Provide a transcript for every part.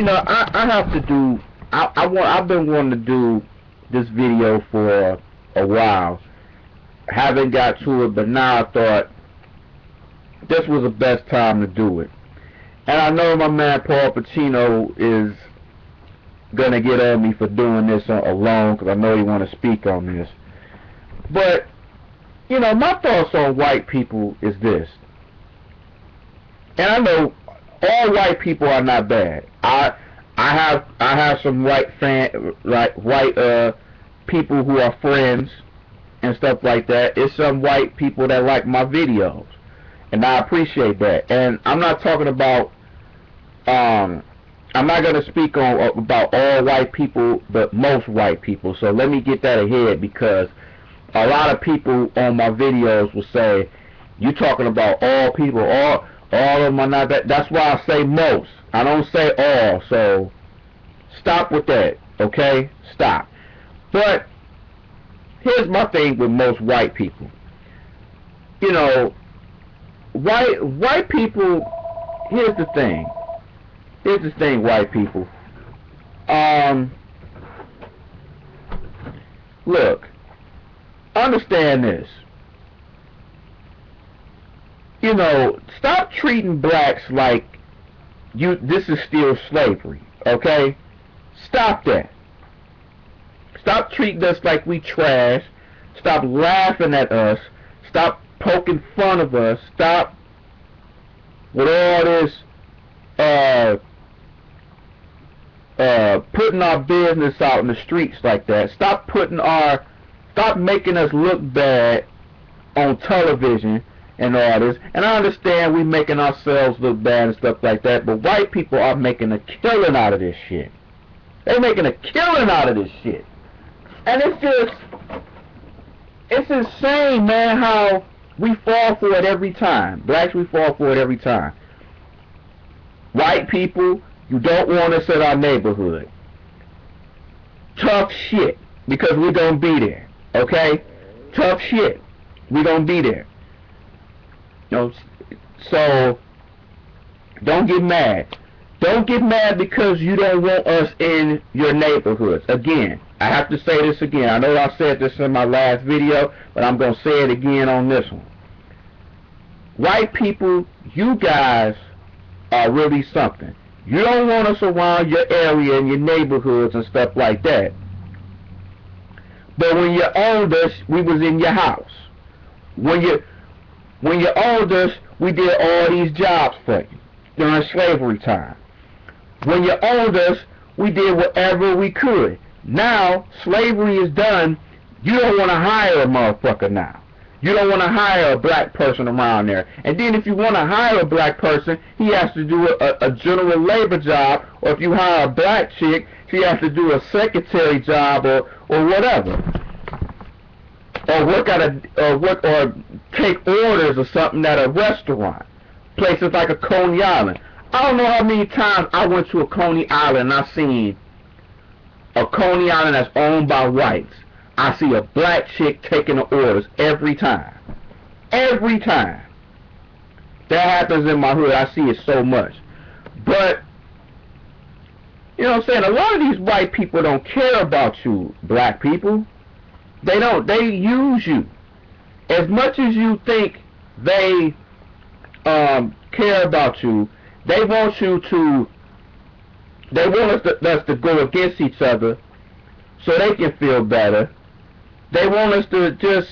I have to do. I've been wanting to do this video for a while. Haven't got to it, but now I thought this was the best time to do it. And I know my man Paul Pacino is gonna get on me for doing this alone, because I know he want to speak on this. But my thoughts on white people is this. And I know all white people are not bad. I have some white people who are friends and stuff like that. It's some white people that like my videos, and I appreciate that. And I'm not talking about I'm not gonna speak on about all white people, but most white people. So let me get that ahead, because a lot of people on my videos will say, "You talking about all people? All of them are not that." That's why I say most. I don't say all. So stop with that, okay? Stop. But here's my thing with most white people. White people. Here's the thing. White people. Look. Understand this. Stop treating blacks like this is still slavery, okay? Stop that. Stop treating us like we trash. Stop laughing at us. Stop poking fun of us. Stop with all this putting our business out in the streets like that. Stop making us look bad on television and all this. And I understand we making ourselves look bad and stuff like that, but white people are making a killing out of this shit. They're making a killing out of this shit. And it's insane, man, how we fall for it every time. Blacks, we fall for it every time. White people, you don't want us in our neighborhood. Tough shit, because we gonna be there, okay? Tough shit, we gonna be there. So don't get mad. Don't get mad because you don't want us in your neighborhoods. Again, I have to say this again. I know I said this in my last video, but I'm gonna say it again on this one. White people, you guys are really something. You don't want us around your area and your neighborhoods and stuff like that. But when you owned us, we was in your house. When you owned us, we did all these jobs for you during slavery time. When you owned us, we did whatever we could. Now, slavery is done. You don't want to hire a motherfucker now. You don't want to hire a black person around there. And then if you want to hire a black person, he has to do a general labor job. Or if you hire a black chick, she has to do a secretary job or whatever. Or take orders or something at a restaurant. Places like a Coney Island. I don't know how many times I went to a Coney Island and I seen a Coney Island that's owned by whites. I see a black chick taking the orders every time. Every time. That happens in my hood. I see it so much. But, you know what I'm saying? A lot of these white people don't care about you, black people. They don't. They use you. As much as you think they care about you, they want you to, they want us to go against each other so they can feel better. They want us to just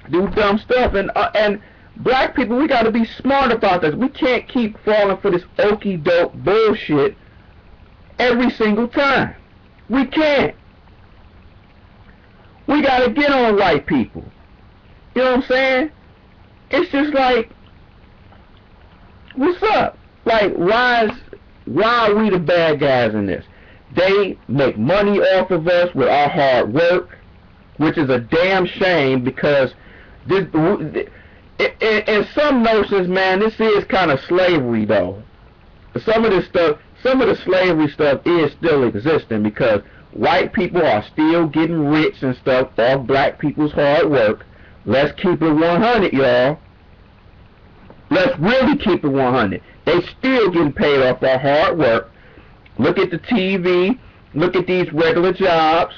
do dumb stuff. And black people, we got to be smart about this. We can't keep falling for this okie doke bullshit every single time. We can't. We got to get on white people. You know what I'm saying? It's just like, what's up? Like, why are we the bad guys in this? They make money off of us with our hard work, which is a damn shame, because this, in some notions, man, this is kind of slavery, though. Some of this stuff, some of the slavery stuff is still existing, because white people are still getting rich and stuff off black people's hard work. Let's keep it 100, y'all. Let's really keep it 100. They still getting paid off our hard work. Look at the TV. Look at these regular jobs.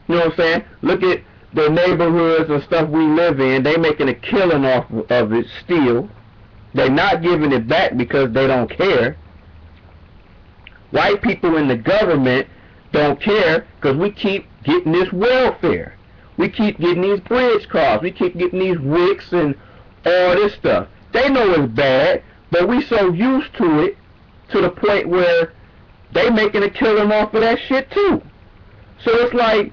You know what I'm saying? Look at the neighborhoods and stuff we live in. They making a killing off of it still. They're not giving it back because they don't care. White people in the government don't care because we keep getting this welfare. We keep getting these bridge cards. We keep getting these WICs and all this stuff. They know it's bad, but we so used to it to the point where they making a killing off of that shit too. So it's like,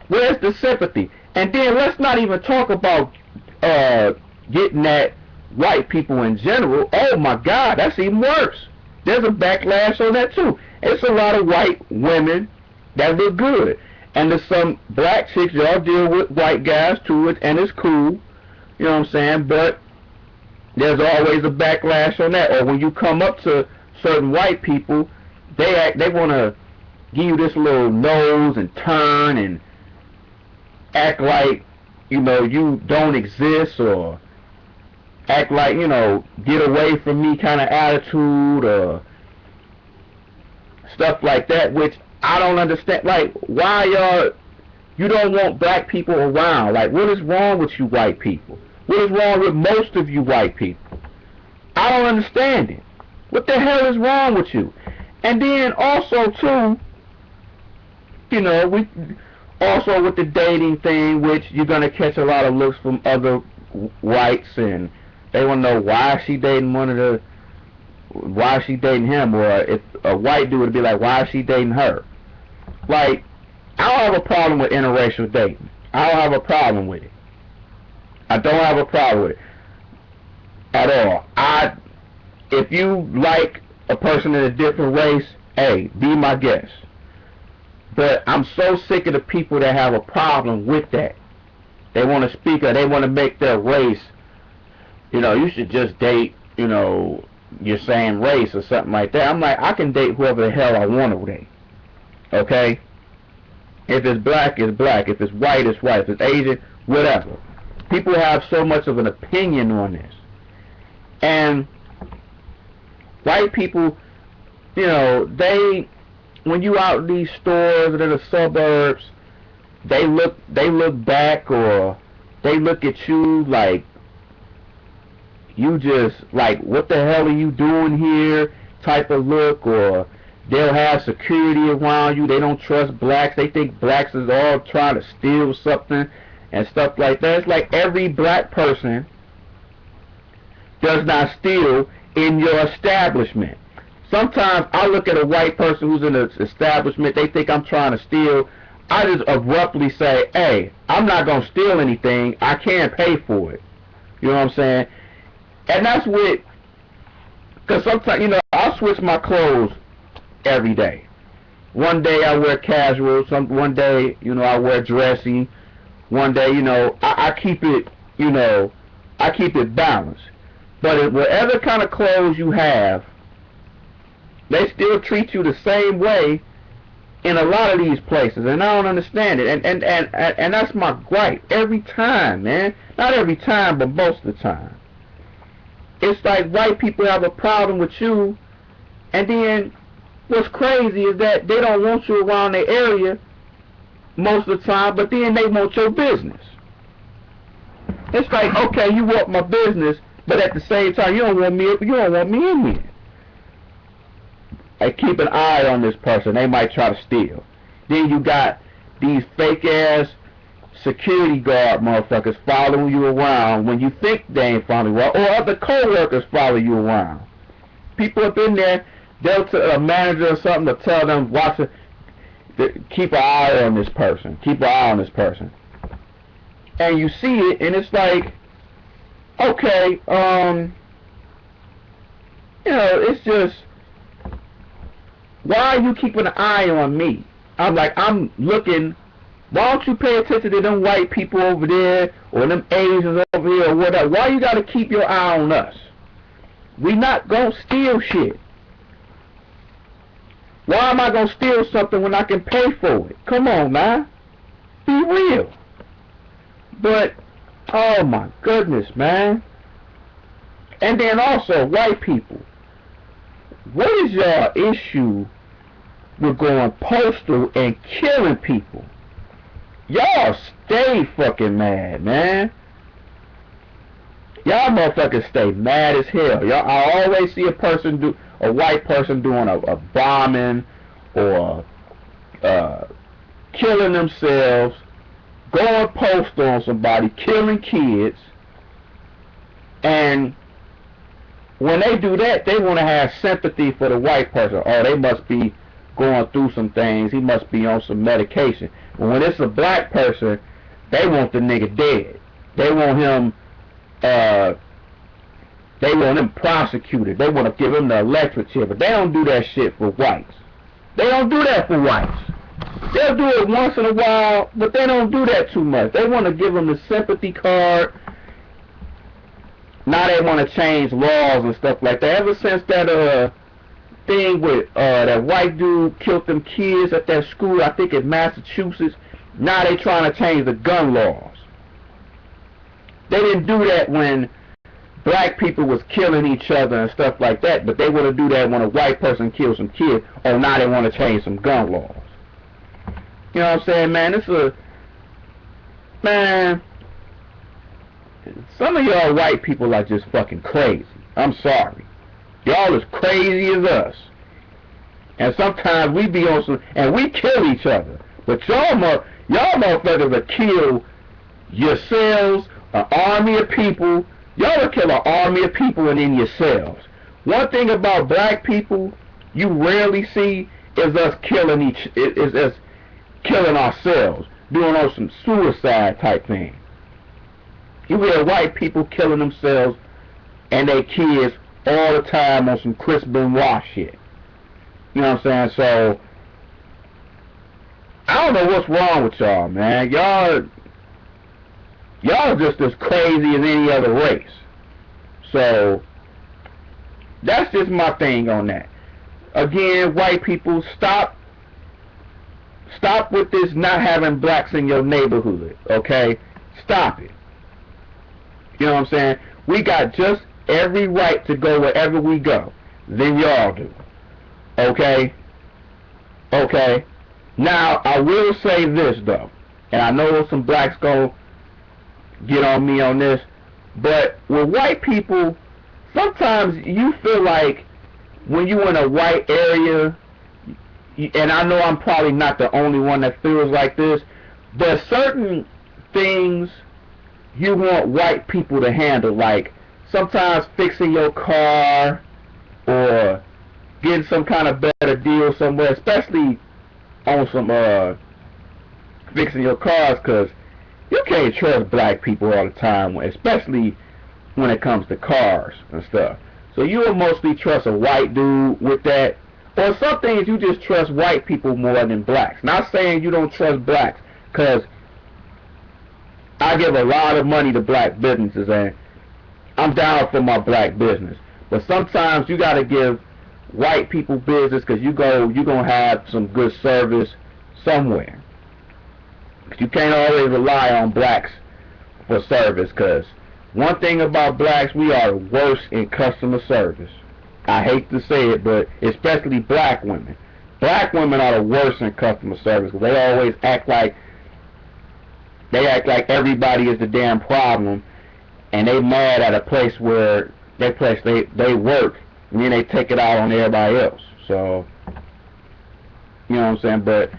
where's the sympathy? And then let's not even talk about getting at white people in general. Oh my God, that's even worse. There's a backlash on that too. It's a lot of white women that look good. And there's some black chicks, y'all deal with white guys too, and it's cool. You know what I'm saying? But there's always a backlash on that. Or when you come up to certain white people, they want to give you this little nose and turn and act like, you know, you don't exist, or act like, you know, get away from me kind of attitude, or stuff like that, which I don't understand. Like, why you don't want black people around? Like, what is wrong with you white people? What is wrong with most of you white people? I don't understand it. What the hell is wrong with you? And then also too, you know, we also with the dating thing, which you're gonna catch a lot of looks from other whites, and they want to know why is she dating why is she dating him, or if a white dude would be like, why is she dating her? Like, I don't have a problem with interracial dating. I don't have a problem with it. I don't have a problem with it at all. If you like a person in a different race, hey, be my guest. But I'm so sick of the people that have a problem with that. They want to speak, or they want to make their race, you know, you should just date, you know, your same race or something like that. I'm like, I can date whoever the hell I want to date. Okay? If it's black, it's black. If it's white, it's white. If it's Asian, whatever. People have so much of an opinion on this. And white people, you know, when you out in these stores or in the suburbs, they look back, or they look at you like you just, like, what the hell are you doing here type of look, or they'll have security around you. They don't trust blacks. They think blacks is all trying to steal something and stuff like that. It's like every black person does not steal in your establishment. Sometimes I look at a white person who's in an establishment, they think I'm trying to steal. I just abruptly say, hey, I'm not going to steal anything. I can't pay for it. You know what I'm saying? And that's what, because sometimes, you know, I'll switch my clothes every day. One day I wear casual, one day, you know, I wear dressy. One day, you know, I keep it, you know, I keep it balanced. But whatever kind of clothes you have, they still treat you the same way in a lot of these places, and I don't understand it. And that's my gripe every time, man. Not every time, but most of the time. It's like white people have a problem with you, and then what's crazy is that they don't want you around their area most of the time, but then they want your business. It's like, okay, you want my business, but at the same time, you don't want me in here. Hey, keep an eye on this person. They might try to steal. Then you got these fake ass security guard motherfuckers following you around when you think they ain't following you around, or other co-workers follow you around. People up in there, they'll tell a manager or something to tell them, keep an eye on this person. Keep an eye on this person. And you see it, and it's like, okay, you know, it's just, why are you keeping an eye on me? I'm like, I'm looking. Why don't you pay attention to them white people over there, or them Asians over here, or whatever? Why you gotta keep your eye on us? We not gonna steal shit. Why am I gonna steal something when I can pay for it? Come on, man. Be real. But, oh my goodness, man. And then also, white people. what is your issue with going postal and killing people? Y'all stay fucking mad, man. Y'all motherfuckers stay mad as hell. I always see a white person doing a bombing or killing themselves, going postal on somebody, killing kids, and when they do that, they want to have sympathy for the white person. Oh, they must be going through some things. He must be on some medication. But when it's a black person, they want the nigga dead. They want him prosecuted. They want to give him the electric chair. But they don't do that shit for whites. They don't do that for whites. They'll do it once in a while, but they don't do that too much. They want to give him the sympathy card. Now they want to change laws and stuff like that. Ever since that thing with that white dude killed them kids at that school, I think in Massachusetts, now they trying to change the gun laws. They didn't do that when black people was killing each other and stuff like that, but they want to do that when a white person kills some kids. Oh, now they want to change some gun laws. You know what I'm saying, man? Man, some of y'all white people are just fucking crazy. I'm sorry. Y'all as crazy as us. And sometimes we be on some, and we kill each other. But y'all motherfuckers will kill yourselves, an army of people. Y'all will kill an army of people and then yourselves. One thing about black people you rarely see is us killing killing ourselves, doing on some suicide type thing. You hear white people killing themselves and their kids all the time on some Chris Benoit shit. You know what I'm saying? So I don't know what's wrong with y'all, man. Y'all just as crazy as any other race. So that's just my thing on that. Again, white people, stop with this not having blacks in your neighborhood, okay? Stop it. You know what I'm saying? We got just every right to go wherever we go than y'all do. Okay? Okay? Now, I will say this, though, and I know some blacks go get on me on this, but with white people, sometimes you feel like when you in a white area, and I know I'm probably not the only one that feels like this, but certain things you want white people to handle, like sometimes fixing your car or getting some kind of better deal somewhere, especially on some fixing your cars, because you can't trust black people all the time, especially when it comes to cars and stuff. So you will mostly trust a white dude with that, or some things you just trust white people more than blacks. Not saying you don't trust blacks, because I give a lot of money to black businesses and I'm down for my black business. But sometimes you got to give white people business, because you're going to have some good service somewhere. You can't always rely on blacks for service, because one thing about blacks, we are the worst in customer service. I hate to say it, but especially black women. Black women are the worst in customer service, because they always act like everybody is the damn problem, and they mad at a place where they work, and then they take it out on everybody else. So, you know what I'm saying? But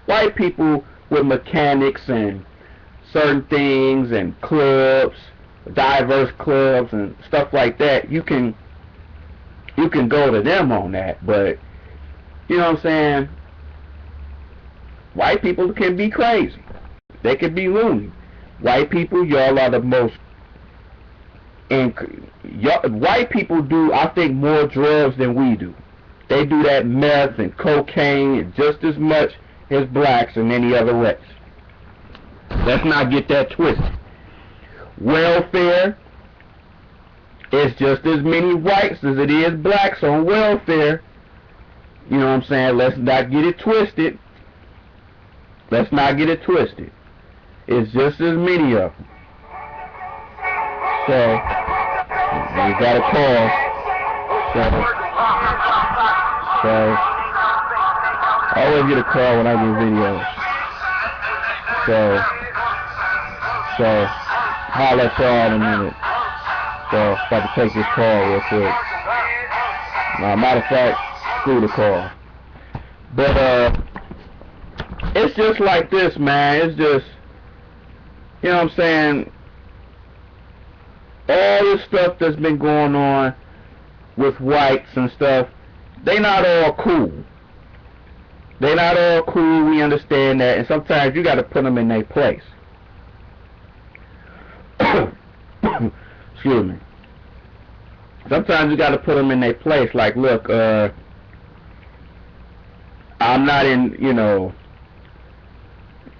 white people with mechanics and certain things and clubs, diverse clubs and stuff like that, you can go to them on that. But you know what I'm saying, white people can be crazy, they can be loony. White people, y'all are the most, and white people do, I think, more drugs than we do. They do that meth and cocaine just as much as blacks and any other race. Let's not get that twisted. Welfare is just as many whites as it is blacks on welfare. You know what I'm saying? Let's not get it twisted. Let's not get it twisted. It's just as many of them. So, we got a call. So, So I always get a call when I do videos. So holler at y'all in a minute. So about to take this call real quick. Matter of fact, screw the call. But it's just like this, man. It's just, you know what I'm saying? All this stuff that's been going on with whites and stuff, they not all cool. They not all cool, we understand that, and sometimes you gotta put them in their place. Excuse me. Sometimes you gotta put them in their place, like, look, I'm not in, you know,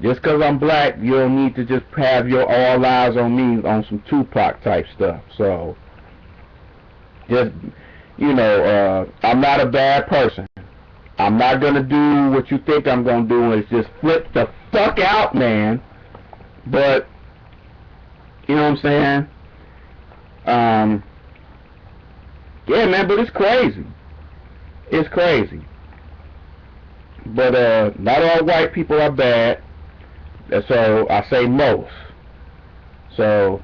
just because I'm black, you don't need to just have your all eyes on me on some Tupac type stuff. So, just, you know, I'm not a bad person. I'm not going to do what you think I'm going to do, is just flip the fuck out, man. But, you know what I'm saying? Yeah, man, but it's crazy. It's crazy. But, not all white people are bad. So I say most. So,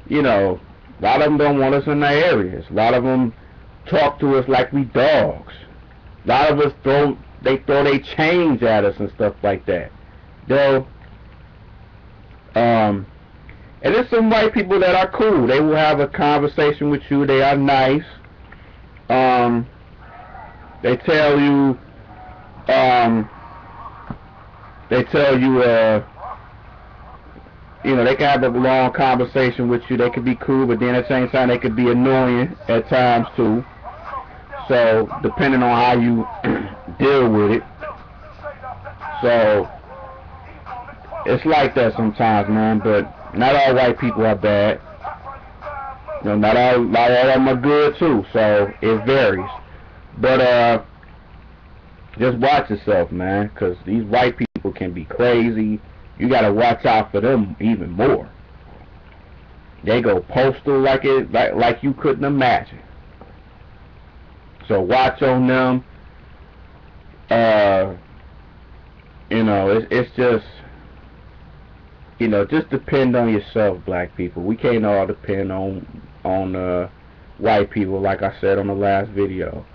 you know, a lot of them don't want us in their areas. A lot of them talk to us like we dogs. A lot of us throw their chains at us and stuff like that. Though, and there's some white people that are cool. They will have a conversation with you. They are nice. They tell you. You know, they can have a long conversation with you. They could be cool, but then at the same time, they could be annoying at times too. So, depending on how you deal with it. So, it's like that sometimes, man. But not all white people are bad. You know, not all of them are good too. So, it varies. But, just watch yourself, man, because these white people can be crazy. You gotta watch out for them even more. They go postal like you couldn't imagine. So watch on them. You know, it's just, you know, just depend on yourself, black people. We can't all depend on white people, like I said on the last video.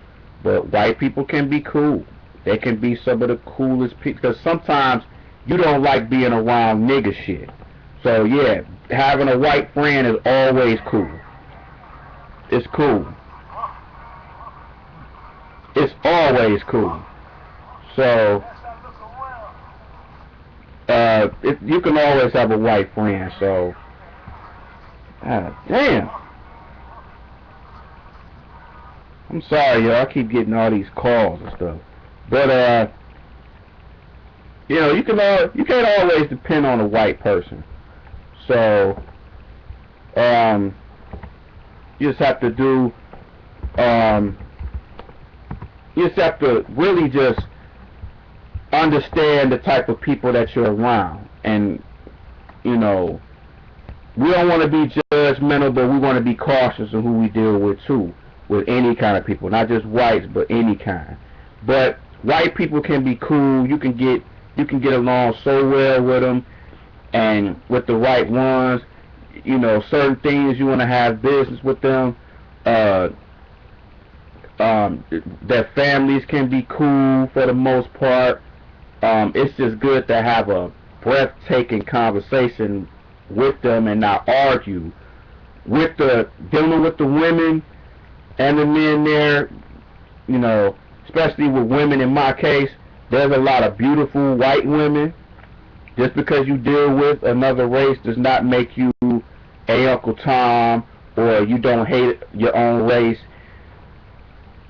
But white people can be cool. They can be some of the coolest people, because sometimes you don't like being around nigga shit. So yeah, having a white friend is always cool. It's cool. It's always cool. So, you can always have a white friend. So, damn. I'm sorry, y'all. I keep getting all these calls and stuff. But, you know, you can't always depend on a white person. So, you just have to do, you just have to really just understand the type of people that you're around. And, you know, we don't want to be judgmental, but we want to be cautious of who we deal with too, with any kind of people, not just whites, but any kind. But white people can be cool. You can get along so well with them, and with the right ones. You know, certain things you want to have business with them. Their families can be cool for the most part. It's just good to have a breathtaking conversation with them and not argue. Dealing with the women and the men there, you know, especially with women in my case, there's a lot of beautiful white women. Just because you deal with another race does not make you a Uncle Tom, or you don't hate your own race.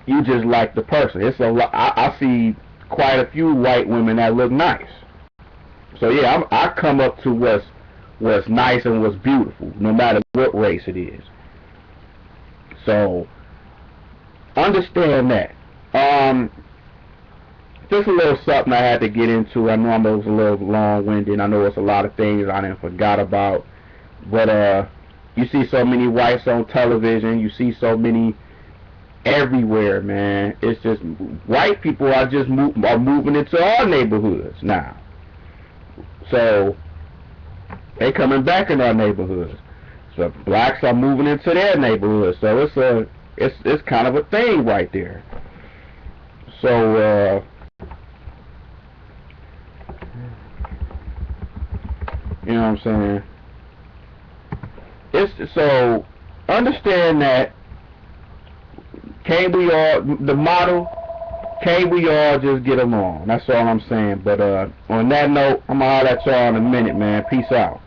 You just like the person. It's a lot. I see quite a few white women that look nice. So yeah, I come up to what's nice and what's beautiful, no matter what race it is. So understand that. Just a little something I had to get into. I know I was a little long-winded. I know it's a lot of things I didn't forgot about. But you see so many whites on television. You see so many everywhere, man. It's just white people are just are moving into our neighborhoods now. So they coming back in our neighborhoods. So blacks are moving into their neighborhoods. So it's kind of a thing right there. So you know what I'm saying? It's so understand that can't we all the motto? Can't we all just get along? That's all I'm saying. But on that note, I'm gonna holler at y'all in a minute, man. Peace out.